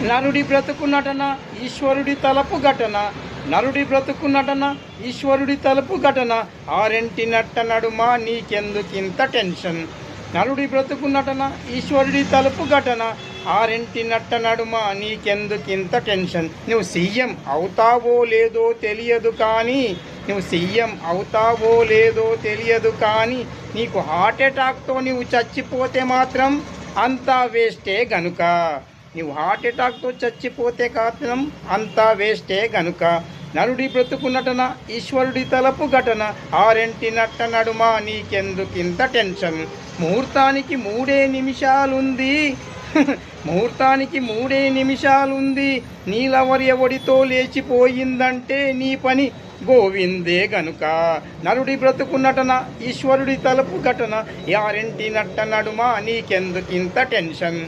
నరుడి బ్రతుకు నటన ఈశ్వరుడి తలపు ఘటన. నరుడి బ్రతుకు నటన ఈశ్వరుడి తలుపు ఘటన. ఆరెంటి నట్ట నడుమ నీకెందుకింత టెన్షన్. నరుడి బ్రతుకు నటన ఈశ్వరుడి తలుపు ఘటన. ఆరెంటి నట్ట నడుమ నీకెందుకింత టెన్షన్. నువ్వు సీఎం అవుతావో లేదో తెలియదు కానీ, నువ్వు సీఎం అవుతావో లేదో తెలియదు కానీ, నీకు హార్ట్ అటాక్తో నువ్వు చచ్చిపోతే మాత్రం అంతా వేస్టే గనుక. నువ్వు హార్ట్ అటాక్తో చచ్చిపోతే కారణం అంతా వేస్టే గనుక. నరుడి బ్రతుకు నటన ఈశ్వరుడి తలపు ఘటన. ఆరెంటి నట్ట నడుమ నీకెందుకింత టెన్షన్. ముహూర్తానికి 3 నిమిషాలుంది ముహూర్తానికి 3 నిమిషాలుంది. నీలవరి ఎవడితో లేచిపోయిందంటే నీ పని గోవిందే గనుక. నరుడి బ్రతుకు నటన ఈశ్వరుడి తలపు ఘటన. ఆరెంటి నట్ట నడుమ నీకెందుకింత టెన్షన్.